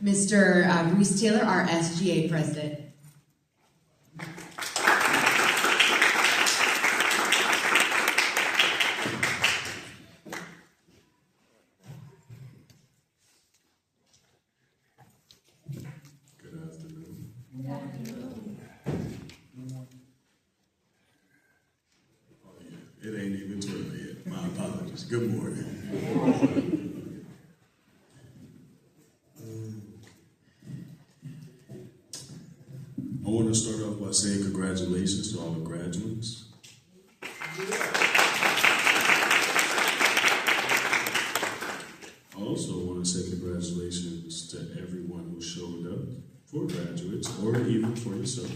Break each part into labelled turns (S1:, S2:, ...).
S1: Mr. Reese Taylor, our SGA president.
S2: Good afternoon. Oh, yeah. It ain't even 12 yet. My apologies. Good morning. I want to start off by saying congratulations to all the graduates. I also want to say congratulations to everyone who showed up for graduates or even for yourself.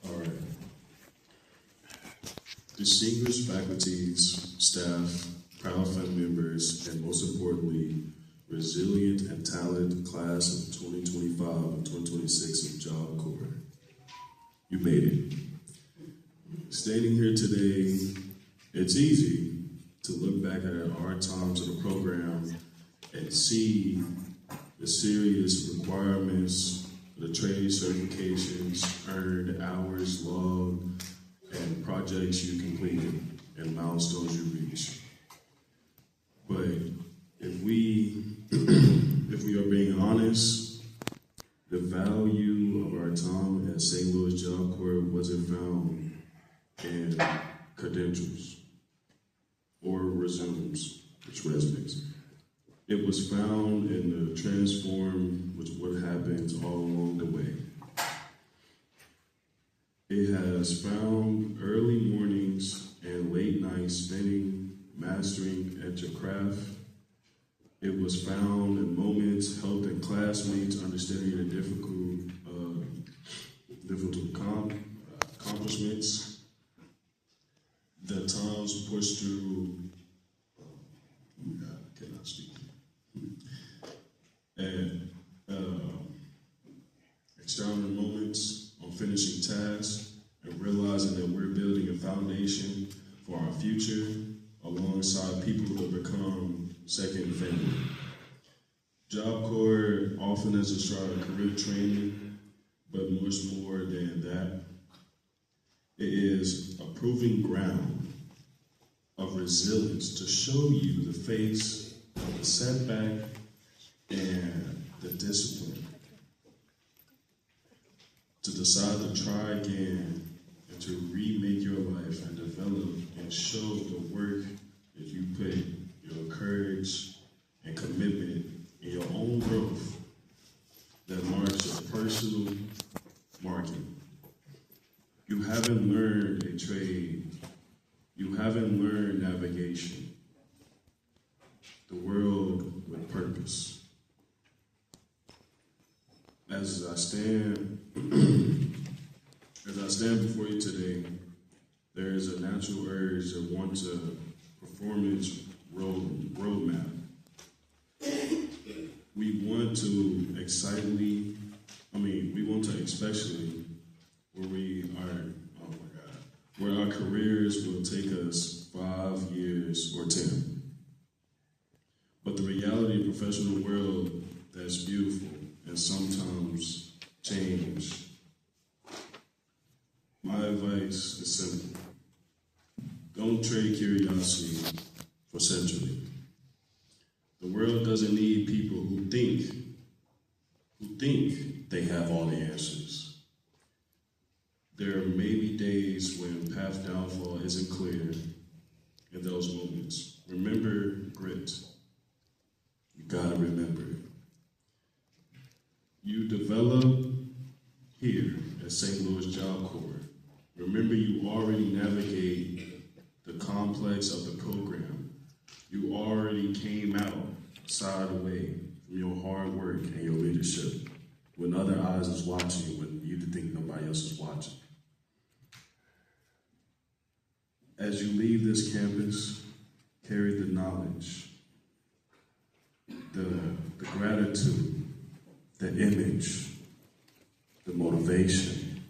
S2: All right. Distinguished faculties, staff, proud family members, and most importantly, resilient and talented class of 2025 and 2026 of Job Corps. You made it. Standing here today, it's easy to look back at our times of the program and see the serious requirements, the trade certifications, earned hours logged, and projects you completed and milestones you reached. But if we are being honest, the value of our time at St. Louis Job Corps wasn't found in credentials or resumes, which resumes. It was found in the transform, which what happens all along the way. It has found early mornings and late nights spending, mastering at your craft. It was found in moments helping classmates understanding the difficult accomplishments that times pushed through. I cannot speak. And external moments on finishing tasks and realizing that we're building a foundation for our future alongside people who have become second family. Job Corps often has a start of career training, but much more than that. It is a proving ground of resilience to show you the face of the setback and the discipline. To decide to try again and to remake your life and develop and show the work that you put, your courage and commitment in your own growth that marks your personal marking. You haven't learned a trade. You haven't learned navigation. The world with purpose. As I stand before you today, there is a natural urge that wants a performance roadmap. We want to especially where our careers will take us 5 years or 10. But the reality of the professional world that's beautiful and sometimes change. My advice is simple. Don't trade curiosity for century. The world doesn't need people who think they have all the answers. There may be days when path downfall isn't clear in those moments. Remember grit. You gotta remember it. You develop here at St. Louis Job Corps. Remember you already navigate the complex of the program. You already came out side away from your hard work and your leadership when other eyes was watching you, when you didn't think nobody else was watching. As you leave this campus, carry the knowledge, the gratitude, the image, the motivation,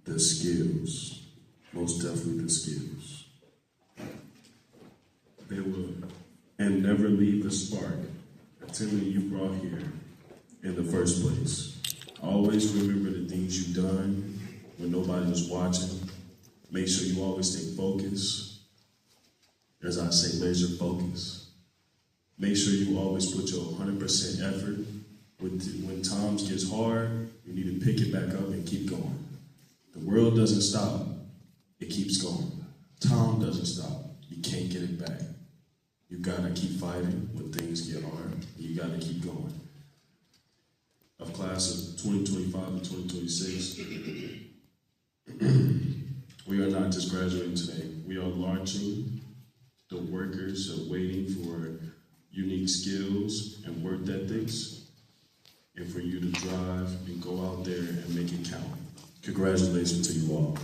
S2: the skills, most definitely the skills. They will, and never leave the spark, until you brought here in the first place. Always remember the things you've done when nobody was watching. Make sure you always stay focused. As I say, laser focus. Make sure you always put your 100% effort. When times gets hard, you need to pick it back up and keep going. The world doesn't stop. It keeps going. Time doesn't stop. You can't get it back. You gotta keep fighting when things get hard. You gotta keep going. Of class of 2025 and 2026, we are not just graduating today. We are launching. The workers are waiting for unique skills and work ethics, and for you to drive and go out there and make it count. Congratulations to you all.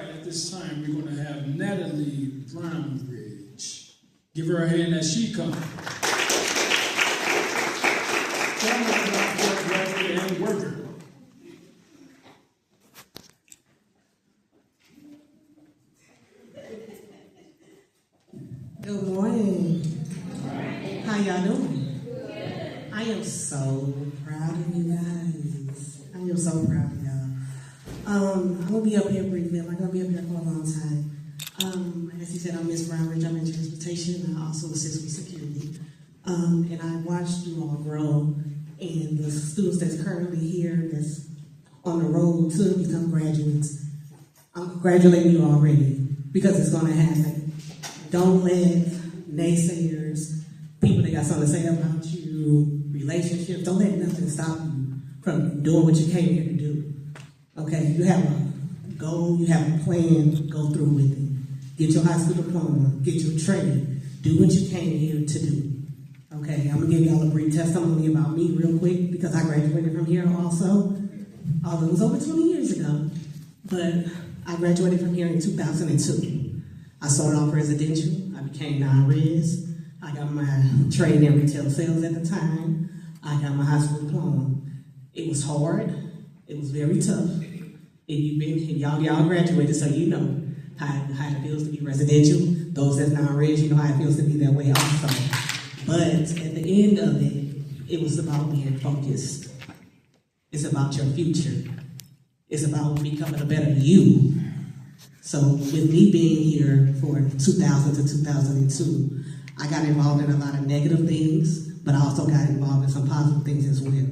S3: At this time, we're going to have Natalie Brownbridge. Give her a hand as she comes. Graduate and worker.
S4: Good morning. How y'all doing? I am so proud of you guys. I am so proud of y'all. I'm going to be up here briefly. I'm not going to be up here for a long time. As you said, I'm Ms. Brownbridge. I'm in transportation, and I also assist with security. And I watched you all grow, and the students that's currently here, that's on the road to become graduates, I'm congratulating you already, because it's going to happen. Don't let naysayers, people that got something to say about you, relationships, don't let nothing stop you from doing what you came here to do. Okay, you have a goal, you have a plan, go through with it. Get your high school diploma, get your trade, do what you came here to do. Okay, I'm gonna give y'all a brief testimony about me real quick, because I graduated from here also, although it was over 20 years ago, but I graduated from here in 2002. I started off residential, I became non-res, I got my trade in retail sales at the time, I got my high school diploma. It was hard, it was very tough. Y'all graduated, so you know how it feels to be residential. Those that's non-res, you know how it feels to be that way also. But at the end of it, it was about being focused. It's about your future. It's about becoming a better you. So with me being here for 2000 to 2002, I got involved in a lot of negative things, but I also got involved in some positive things as well.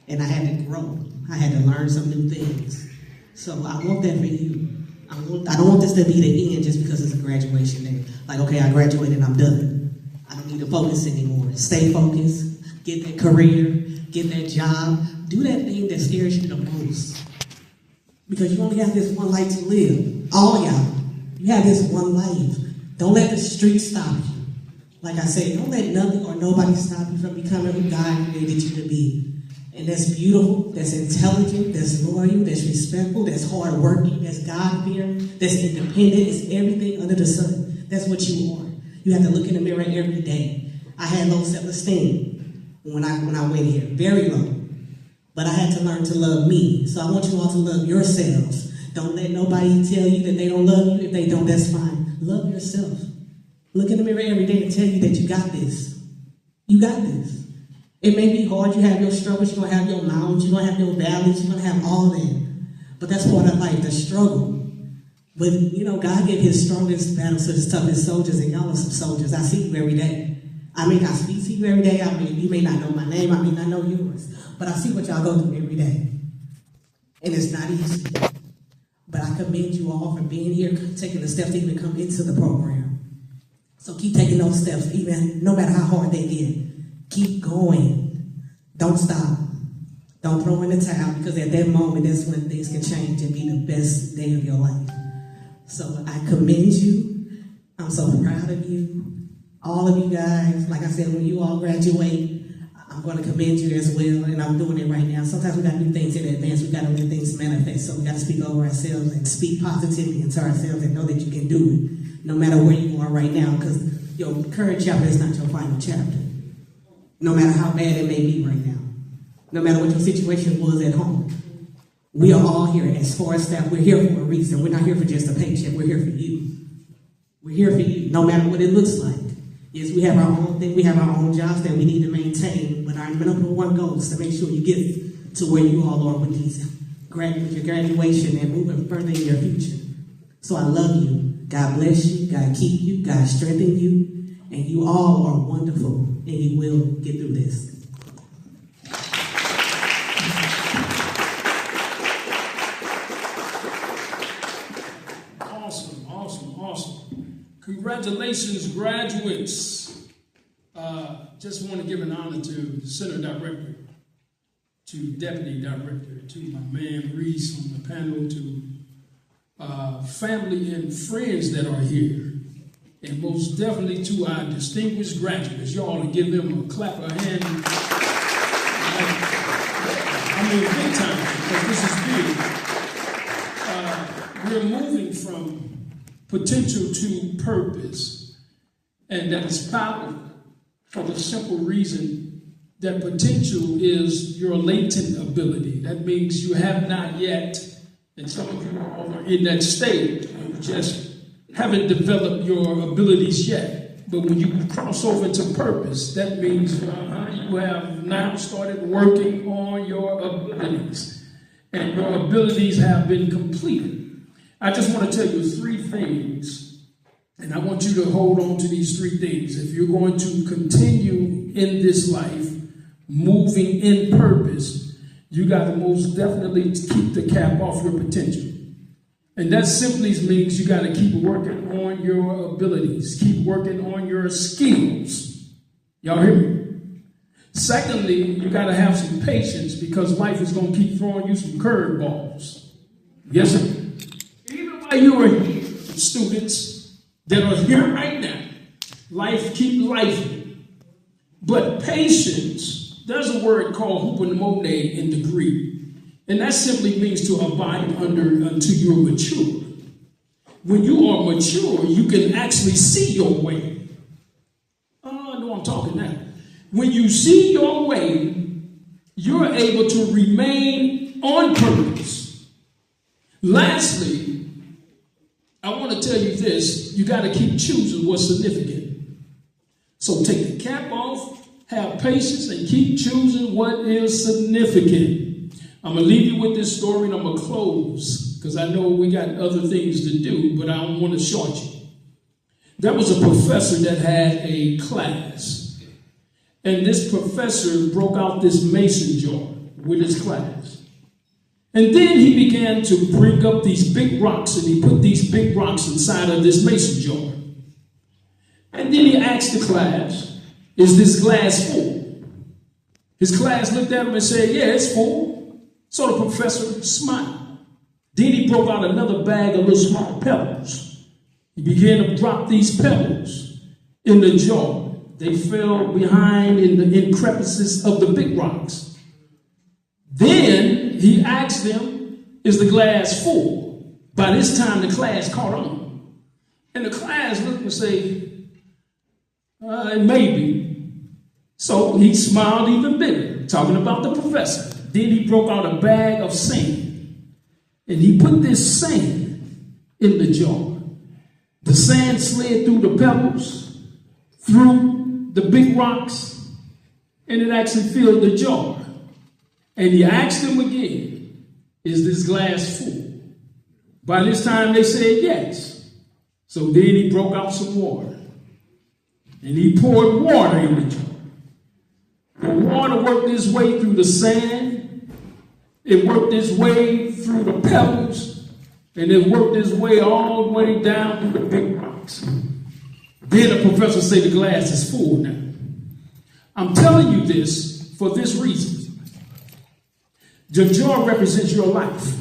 S4: And I had to grow. I had to learn some new things. So I want that for you. I don't want this to be the end just because it's a graduation day. Like, okay, I graduated, I'm done. I don't need to focus anymore. Stay focused, get that career, get that job, do that thing that scares you the most. Because you only have this one life to live. All of y'all, you have this one life. Don't let the street stop you. Like I said, don't let nothing or nobody stop you from becoming who God created you to be. And that's beautiful, that's intelligent, that's loyal, that's respectful, that's hardworking, that's God-fearing, that's independent, it's everything under the sun. That's what you are. You have to look in the mirror every day. I had low self-esteem when I went here, very low. But I had to learn to love me. So I want you all to love yourselves. Don't let nobody tell you that they don't love you. If they don't, that's fine. Love yourself. Look in the mirror every day and tell you that you got this. You got this. It may be hard, you have your struggles, you're going to have your mountains, you're going to have your valleys, you're going to have all that. But that's part of life, the struggle. But, God gave his strongest battles to his toughest soldiers, and y'all are some soldiers. I see you every day. I may not speak to you every day. You may not know my name, I may not know yours. But I see what y'all go through every day. And it's not easy. But I commend you all for being here, taking the steps to even come into the program. So keep taking those steps, even no matter how hard they get. Keep going. Don't stop. Don't throw in the towel, because at that moment, that's when things can change and be the best day of your life. So I commend you. I'm so proud of you. All of you guys, like I said, when you all graduate, I'm going to commend you as well, and I'm doing it right now. Sometimes we got to do things in advance. We got to let things manifest. So we got to speak over ourselves and speak positivity into ourselves and know that you can do it, no matter where you are right now, because your current chapter is not your final chapter. No matter how bad it may be right now. no matter what your situation was at home. We are all here as far as staff. We're here for a reason. We're not here for just a paycheck. We're here for you. We're here for you, no matter what it looks like. Yes, we have our own thing. We have our own jobs that we need to maintain, but our number one goal is to make sure you get to where you all are with these your graduation and moving further in your future. So I love you. God bless you. God keep you. God strengthen you. And you all are wonderful, and you will get through this.
S3: Awesome. Congratulations, graduates. Just want to give an honor to the Center Director, to Deputy Director, to my man Reese on the panel, to family and friends that are here, and most definitely to our distinguished graduates. Y'all to give them a clap of hands. I mean, big time, because this is big. We're moving from potential to purpose, and that is power, for the simple reason that potential is your latent ability. That means you have not yet, and some of you are in that state, you just haven't developed your abilities yet. But when you cross over to purpose, that means you have now started working on your abilities, and your abilities have been completed. I just want to tell you 3 things, and I want you to hold on to these 3 things. If you're going to continue in this life, moving in purpose, you got to most definitely keep the cap off your potential. And that simply means you got to keep working on your abilities, keep working on your skills. Y'all hear me? Secondly, you got to have some patience, because life is going to keep throwing you some curveballs. Yes, sir. Even while you are here, students that are here right now, life keep lifing. But patience, there's a word called hupomone in the Greek, and that simply means to abide under until you're mature. When you are mature, you can actually see your way. Oh, I know I'm talking now. When you see your way, you're able to remain on purpose. Lastly, I want to tell you this: you got to keep choosing what's significant. So take the cap off, have patience, and keep choosing what is significant. I'm going to leave you with this story, and I'm going to close, because I know we got other things to do, but I don't want to short you. There was a professor that had a class, and this professor broke out this mason jar with his class. And then he began to bring up these big rocks, and he put these big rocks inside of this mason jar. And then he asked the class, is this glass full? His class looked at him and said, yeah, it's full. So the professor smiled. Then he broke out another bag of little small pebbles. He began to drop these pebbles in the jar. They fell behind in crevices of the big rocks. Then he asked them, is the glass full? By this time, the class caught on. And the class looked and said, maybe. So he smiled even bigger, talking about the professor. Then he broke out a bag of sand, and he put this sand in the jar. The sand slid through the pebbles, through the big rocks, and it actually filled the jar. And he asked them again, is this glass full? By this time they said yes. So then he broke out some water, and he poured water in the jar. The water worked its way through the sand, it worked its way through the pebbles, and it worked its way all the way down through the big rocks. Then the professor said the glass is full now. I'm telling you this for this reason. The jar represents your life.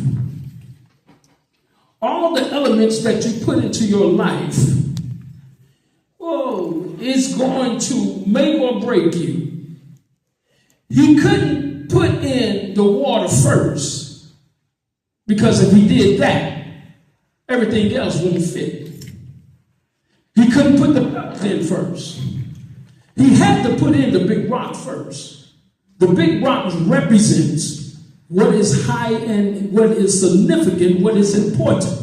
S3: All the elements that you put into your life, is going to make or break you. He couldn't put in the water first, because if he did that, everything else wouldn't fit. He couldn't put the pebbles in first. He had to put in the big rock first. The big rock represents what is high and what is significant, what is important.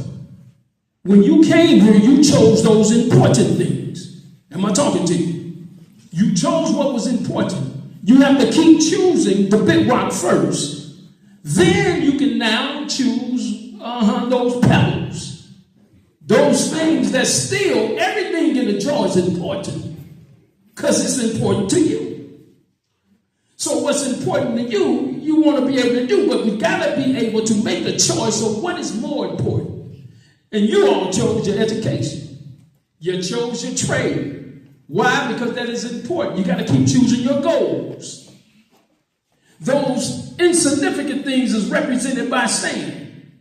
S3: When you came here, you chose those important things. Am I talking to you? You chose what was important. You have to keep choosing the big rock first. Then you can now choose those pebbles. Those things that still, everything in the jar is important because it's important to you. So what's important to you, you want to be able to do, but we got to be able to make a choice of what is more important. And you all chose your education. You chose your trade. Why? Because that is important. You got to keep choosing your goals. Those insignificant things is represented by sand.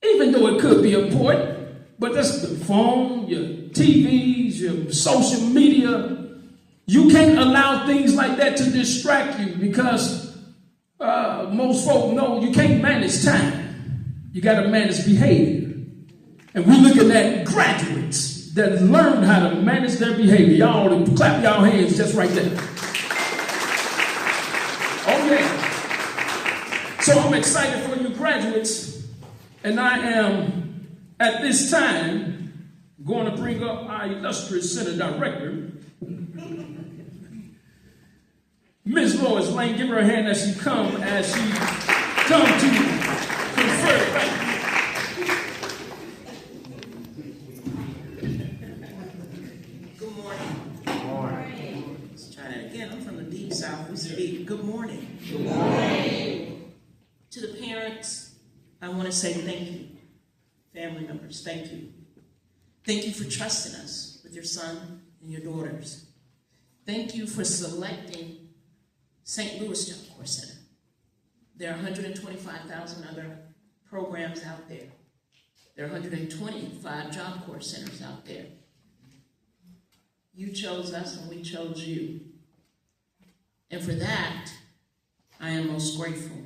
S3: Even though it could be important, but that's the phone, your TVs, your social media. You can't allow things like that to distract you because most folk know you can't manage time. You got to manage behavior. And we're looking at graduates that learn how to manage their behavior. Y'all clap y'all hands just right there. Okay. So I'm excited for you graduates. And I am, at this time, going to bring up our illustrious center director, Ms. Lois Lane. Give her a hand as she comes to confer.
S5: Good morning. Good morning. Let's try that again. I'm from the deep south. We speak. Good morning. Good morning. To the parents, I want to say thank you. Family members, thank you. Thank you for trusting us with your son and your daughters. Thank you for selecting St. Louis Job Corps Center. There are 125,000 other programs out there. There are 125 Job Corps centers out there. You chose us and we chose you. And for that, I am most grateful.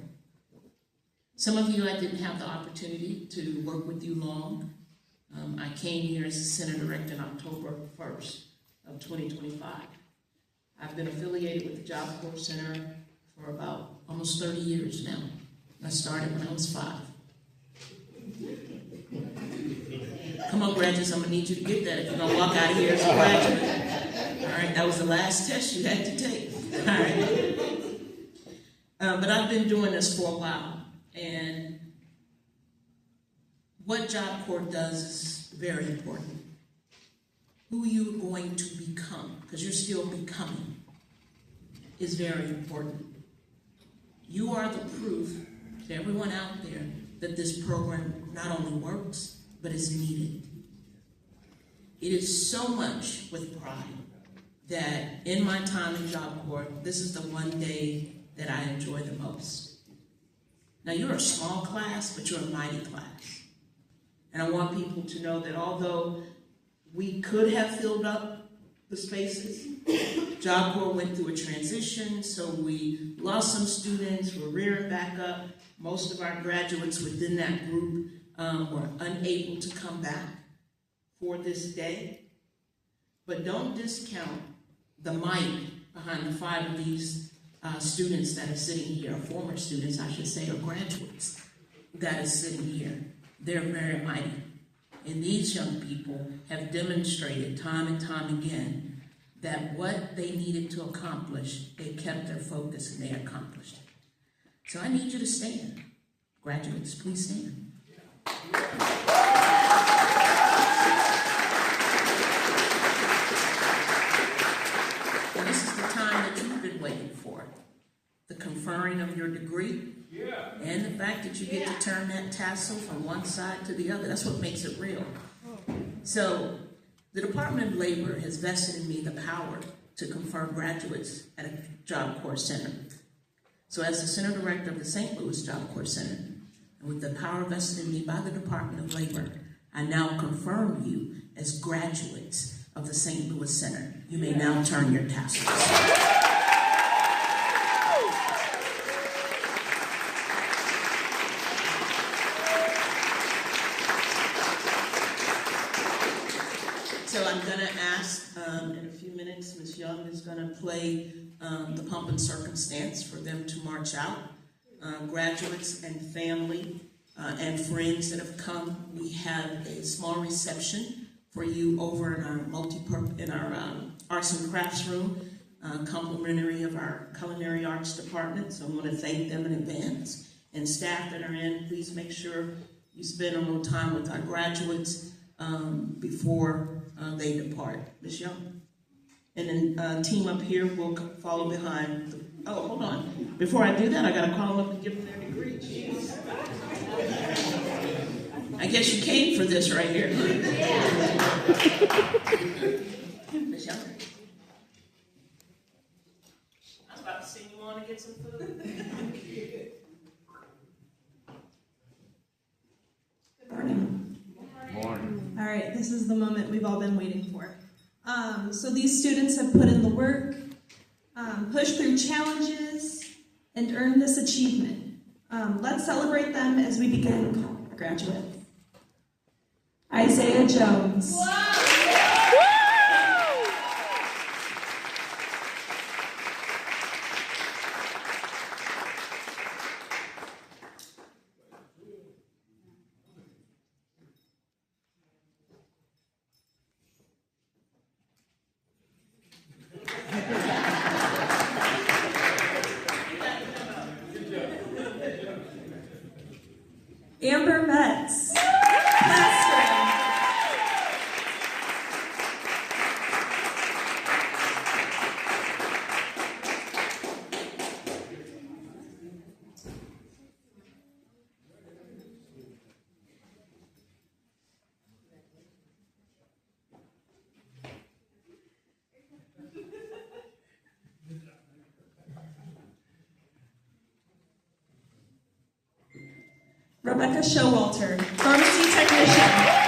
S5: Some of you, I didn't have the opportunity to work with you long. I came here as a center director on October 1st of 2025. I've been affiliated with the Job Corps Center for about almost 30 years now. I started when I was 5. Come on, graduates, I'm going to need you to get that if you're going to walk out of here as a graduate. All right, that was the last test you had to take. All right. But I've been doing this for a while, and what Job Corps does is very important. Who you're going to become, because you're still becoming, is very important. You are the proof to everyone out there that this program not only works, but is needed. It is so much with pride that in my time in Job Corps, this is the one day that I enjoy the most. Now, you're a small class, but you're a mighty class. And I want people to know that although we could have filled up the spaces, Job Corps went through a transition, so we lost some students, we're rearing back up. Most of our graduates within that group were unable to come back for this day. But don't discount the might behind the 5 of these students that are sitting here, former students, I should say, or graduates that are sitting here. They're very mighty. And these young people have demonstrated time and time again that what they needed to accomplish, they kept their focus and they accomplished it. So I need you to stand. Graduates, please stand. And this is the time that you've been waiting for. The conferring of your degree. And the fact that you get to turn that tassel from one side to the other. That's what makes it real. So the Department of Labor has vested in me the power to confer graduates at a Job Corps Center. So as the Center Director of the St. Louis Job Corps Center, and with the power vested in me by the Department of Labor, I now confirm you as graduates of the St. Louis Center. You may now turn your tassels. So I'm going to ask, in a few minutes, Ms. Young is going to play the pomp and circumstance for them to march out. Graduates and family and friends that have come, we have a small reception for you over in our arts and crafts room, complimentary of our culinary arts department. So I want to thank them in advance. And staff that are in, please make sure you spend a little time with our graduates before they depart. Ms. Young? And then team up here will follow behind. Oh, hold on. Before I do that, I got to call them up and give them their degree. Jeez. I guess you came for this right here. Ms. Young? I was about to send you on to get some food.
S6: Good morning. All right, this is the moment we've all been waiting for. So these students have put in the work, pushed through challenges, and earned this achievement. Let's celebrate them as we begin our graduates. Isaiah Jones. Amber Metz. Rebecca Showalter, pharmacy technician.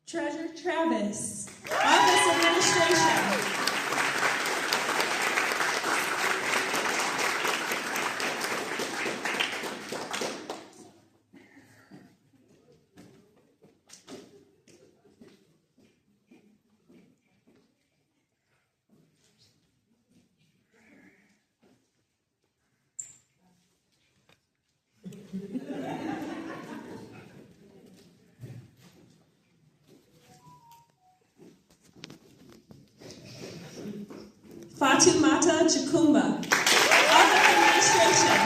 S6: Treasurer Travis, Office Administration. Fatumata Chukumba, Office Administration.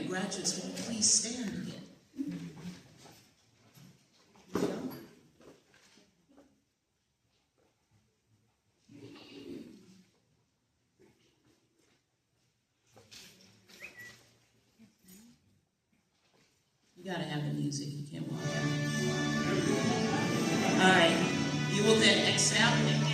S5: Graduates, will you please stand again? You gotta have the music, you can't walk out. All right, you will then exhale and